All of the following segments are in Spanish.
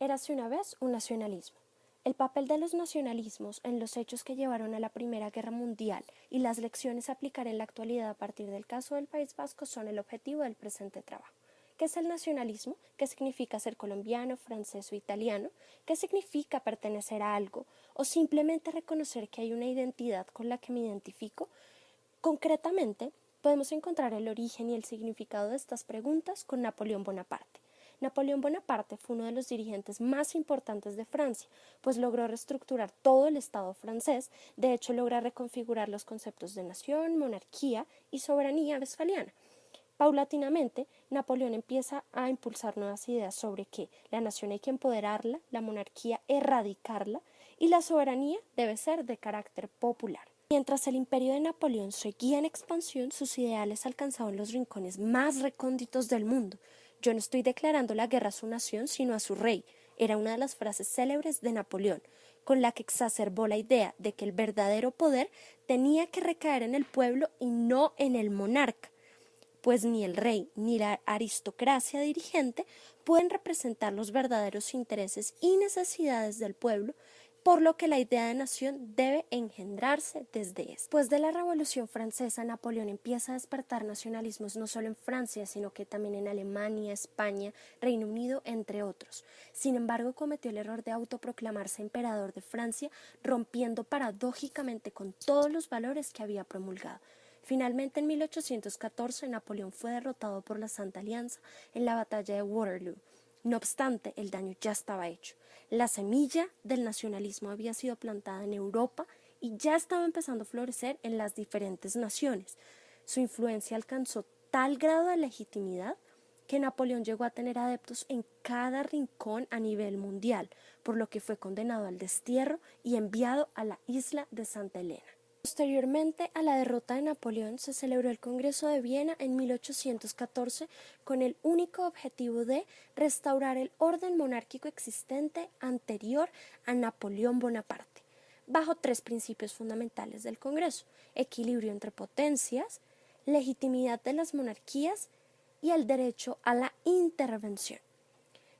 Érase una vez un nacionalismo. El papel de los nacionalismos en los hechos que llevaron a la Primera Guerra Mundial y las lecciones a aplicar en la actualidad a partir del caso del País Vasco son el objetivo del presente trabajo. ¿Qué es el nacionalismo? ¿Qué significa ser colombiano, francés o italiano? ¿Qué significa pertenecer a algo? ¿O simplemente reconocer que hay una identidad con la que me identifico? Concretamente, podemos encontrar el origen y el significado de estas preguntas con Napoleón Bonaparte. Napoleón Bonaparte fue uno de los dirigentes más importantes de Francia, pues logró reestructurar todo el Estado francés, de hecho logra reconfigurar los conceptos de nación, monarquía y soberanía westfaliana. Paulatinamente, Napoleón empieza a impulsar nuevas ideas sobre que la nación hay que empoderarla, la monarquía erradicarla y la soberanía debe ser de carácter popular. Mientras el imperio de Napoleón seguía en expansión, sus ideales alcanzaban los rincones más recónditos del mundo. Yo no estoy declarando la guerra a su nación, sino a su rey. Era una de las frases célebres de Napoleón, con la que exacerbó la idea de que el verdadero poder tenía que recaer en el pueblo y no en el monarca, pues ni el rey ni la aristocracia dirigente pueden representar los verdaderos intereses y necesidades del pueblo, por lo que la idea de nación debe engendrarse desde esto. Después de la Revolución Francesa, Napoleón empieza a despertar nacionalismos no solo en Francia, sino que también en Alemania, España, Reino Unido, entre otros. Sin embargo, cometió el error de autoproclamarse emperador de Francia, rompiendo paradójicamente con todos los valores que había promulgado. Finalmente, en 1814, Napoleón fue derrotado por la Santa Alianza en la batalla de Waterloo. No obstante, el daño ya estaba hecho. La semilla del nacionalismo había sido plantada en Europa y ya estaba empezando a florecer en las diferentes naciones. Su influencia alcanzó tal grado de legitimidad que Napoleón llegó a tener adeptos en cada rincón a nivel mundial, por lo que fue condenado al destierro y enviado a la isla de Santa Elena. Posteriormente a la derrota de Napoleón se celebró el Congreso de Viena en 1814 con el único objetivo de restaurar el orden monárquico existente anterior a Napoleón Bonaparte, bajo tres principios fundamentales del Congreso: equilibrio entre potencias, legitimidad de las monarquías y el derecho a la intervención.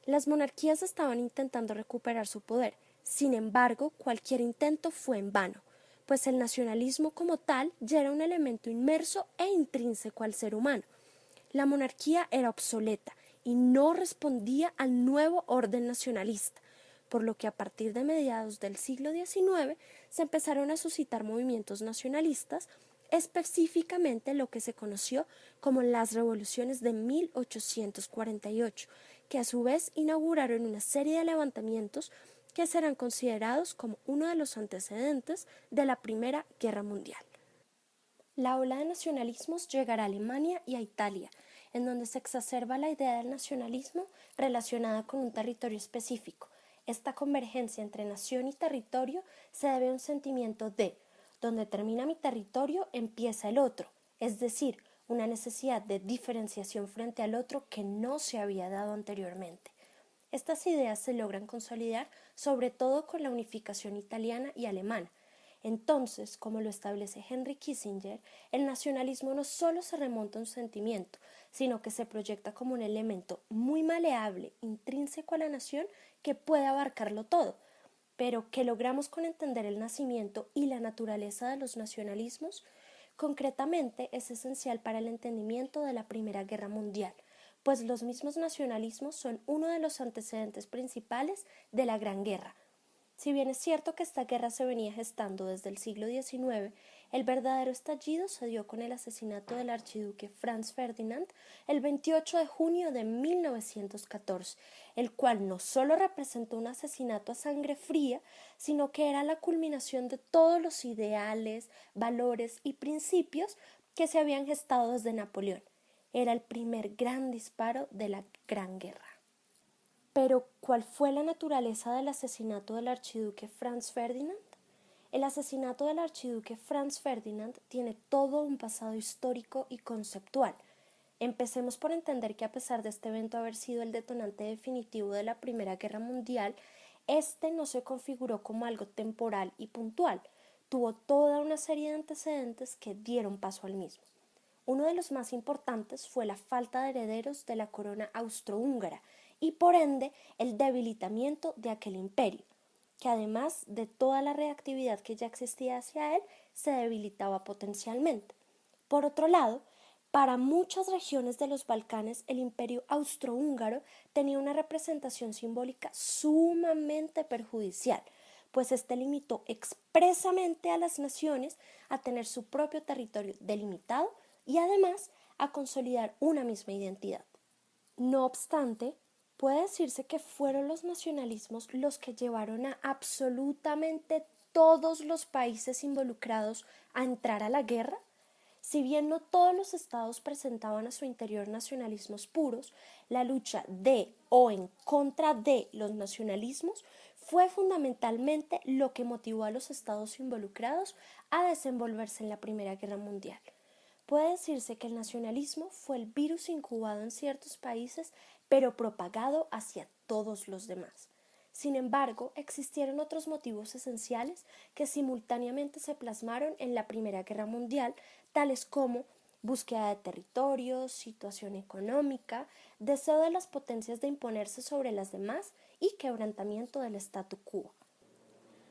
Las monarquías estaban intentando recuperar su poder, sin embargo, cualquier intento fue en vano, pues el nacionalismo como tal ya era un elemento inmerso e intrínseco al ser humano. La monarquía era obsoleta y no respondía al nuevo orden nacionalista, por lo que a partir de mediados del siglo XIX se empezaron a suscitar movimientos nacionalistas, específicamente lo que se conoció como las revoluciones de 1848, que a su vez inauguraron una serie de levantamientos que serán considerados como uno de los antecedentes de la Primera Guerra Mundial. La ola de nacionalismos llegará a Alemania y a Italia, en donde se exacerba la idea del nacionalismo relacionada con un territorio específico. Esta convergencia entre nación y territorio se debe a un sentimiento de donde termina mi territorio empieza el otro, es decir, una necesidad de diferenciación frente al otro que no se había dado anteriormente. Estas ideas se logran consolidar sobre todo con la unificación italiana y alemana. Entonces, como lo establece Henry Kissinger, el nacionalismo no solo se remonta a un sentimiento, sino que se proyecta como un elemento muy maleable, intrínseco a la nación, que puede abarcarlo todo. Pero, ¿qué logramos con entender el nacimiento y la naturaleza de los nacionalismos? Concretamente, es esencial para el entendimiento de la Primera Guerra Mundial, pues los mismos nacionalismos son uno de los antecedentes principales de la Gran Guerra. Si bien es cierto que esta guerra se venía gestando desde el siglo XIX, el verdadero estallido se dio con el asesinato del archiduque Franz Ferdinand el 28 de junio de 1914, el cual no solo representó un asesinato a sangre fría, sino que era la culminación de todos los ideales, valores y principios que se habían gestado desde Napoleón. Era el primer gran disparo de la Gran Guerra. Pero, ¿cuál fue la naturaleza del asesinato del archiduque Franz Ferdinand? El asesinato del archiduque Franz Ferdinand tiene todo un pasado histórico y conceptual. Empecemos por entender que a pesar de este evento haber sido el detonante definitivo de la Primera Guerra Mundial, este no se configuró como algo temporal y puntual, tuvo toda una serie de antecedentes que dieron paso al mismo. Uno de los más importantes fue la falta de herederos de la corona austrohúngara y por ende el debilitamiento de aquel imperio, que además de toda la reactividad que ya existía hacia él, se debilitaba potencialmente. Por otro lado, para muchas regiones de los Balcanes, el imperio austrohúngaro tenía una representación simbólica sumamente perjudicial, pues este limitó expresamente a las naciones a tener su propio territorio delimitado y además a consolidar una misma identidad. No obstante, puede decirse que fueron los nacionalismos los que llevaron a absolutamente todos los países involucrados a entrar a la guerra. Si bien no todos los estados presentaban a su interior nacionalismos puros, la lucha de o en contra de los nacionalismos fue fundamentalmente lo que motivó a los estados involucrados a desenvolverse en la Primera Guerra Mundial. Puede decirse que el nacionalismo fue el virus incubado en ciertos países, pero propagado hacia todos los demás. Sin embargo, existieron otros motivos esenciales que simultáneamente se plasmaron en la Primera Guerra Mundial, tales como búsqueda de territorios, situación económica, deseo de las potencias de imponerse sobre las demás y quebrantamiento del statu quo.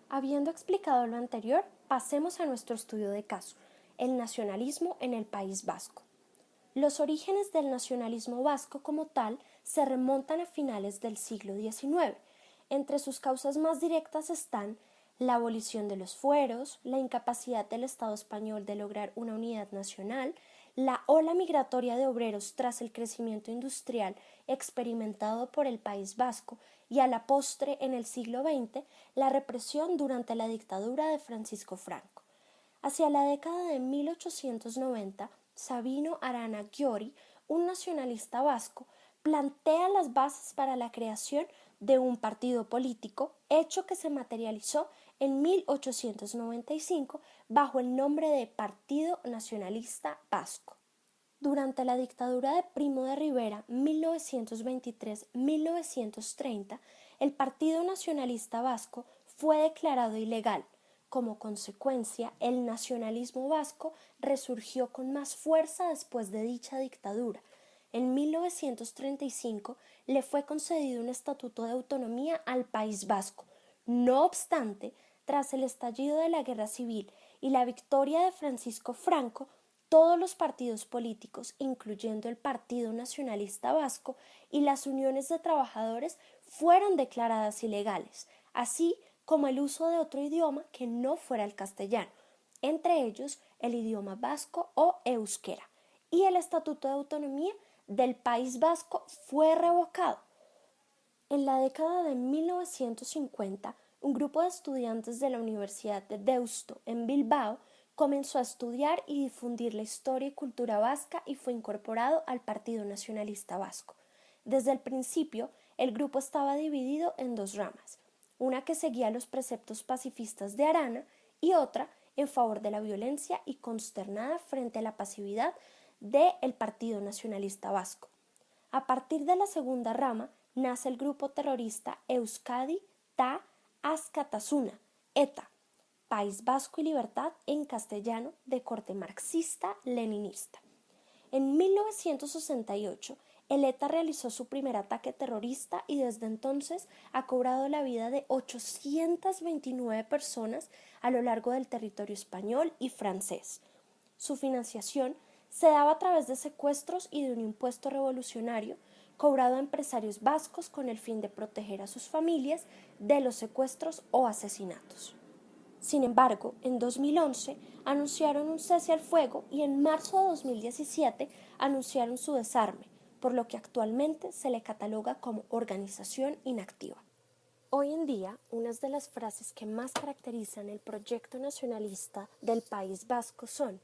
Habiendo explicado lo anterior, pasemos a nuestro estudio de caso, el nacionalismo en el País Vasco. Los orígenes del nacionalismo vasco como tal se remontan a finales del siglo XIX. Entre sus causas más directas están la abolición de los fueros, la incapacidad del Estado español de lograr una unidad nacional, la ola migratoria de obreros tras el crecimiento industrial experimentado por el País Vasco y a la postre en el siglo XX la represión durante la dictadura de Francisco Franco. Hacia la década de 1890, Sabino Arana Győri, un nacionalista vasco, plantea las bases para la creación de un partido político, hecho que se materializó en 1895 bajo el nombre de Partido Nacionalista Vasco. Durante la dictadura de Primo de Rivera, 1923-1930, el Partido Nacionalista Vasco fue declarado ilegal. Como consecuencia, el nacionalismo vasco resurgió con más fuerza después de dicha dictadura. En 1935 le fue concedido un estatuto de autonomía al País Vasco. No obstante, tras el estallido de la Guerra Civil y la victoria de Francisco Franco, todos los partidos políticos, incluyendo el Partido Nacionalista Vasco y las uniones de trabajadores, fueron declaradas ilegales, así como el uso de otro idioma que no fuera el castellano, entre ellos el idioma vasco o euskera, y el Estatuto de Autonomía del País Vasco fue revocado. En la década de 1950, un grupo de estudiantes de la Universidad de Deusto en Bilbao comenzó a estudiar y difundir la historia y cultura vasca y fue incorporado al Partido Nacionalista Vasco. Desde el principio, el grupo estaba dividido en dos ramas, una que seguía los preceptos pacifistas de Arana y otra en favor de la violencia y consternada frente a la pasividad del Partido Nacionalista Vasco. A partir de la segunda rama nace el grupo terrorista Euskadi Ta Askatasuna, ETA, País Vasco y Libertad en castellano, de corte marxista-leninista. En 1968, el ETA realizó su primer ataque terrorista y desde entonces ha cobrado la vida de 829 personas a lo largo del territorio español y francés. Su financiación se daba a través de secuestros y de un impuesto revolucionario cobrado a empresarios vascos con el fin de proteger a sus familias de los secuestros o asesinatos. Sin embargo, en 2011 anunciaron un cese al fuego y en marzo de 2017 anunciaron su desarme, por lo que actualmente se le cataloga como organización inactiva. Hoy en día, unas de las frases que más caracterizan el proyecto nacionalista del País Vasco son: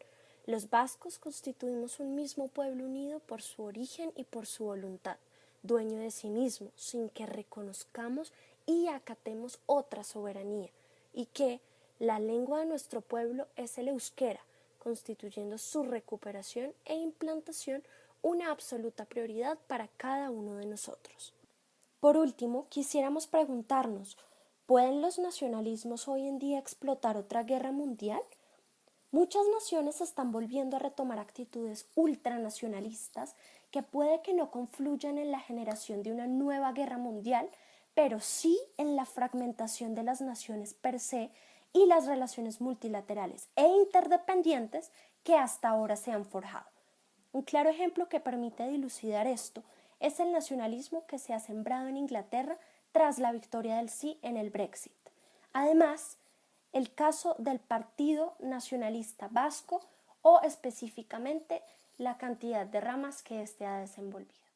los vascos constituimos un mismo pueblo unido por su origen y por su voluntad, dueño de sí mismo, sin que reconozcamos y acatemos otra soberanía, y que la lengua de nuestro pueblo es el euskera, constituyendo su recuperación e implantación una absoluta prioridad para cada uno de nosotros. Por último, quisiéramos preguntarnos, ¿pueden los nacionalismos hoy en día explotar otra guerra mundial? Muchas naciones están volviendo a retomar actitudes ultranacionalistas que puede que no confluyan en la generación de una nueva guerra mundial, pero sí en la fragmentación de las naciones per se y las relaciones multilaterales e interdependientes que hasta ahora se han forjado. Un claro ejemplo que permite dilucidar esto es el nacionalismo que se ha sembrado en Inglaterra tras la victoria del sí en el Brexit. Además, el caso del Partido Nacionalista Vasco o específicamente la cantidad de ramas que éste ha desenvolvido.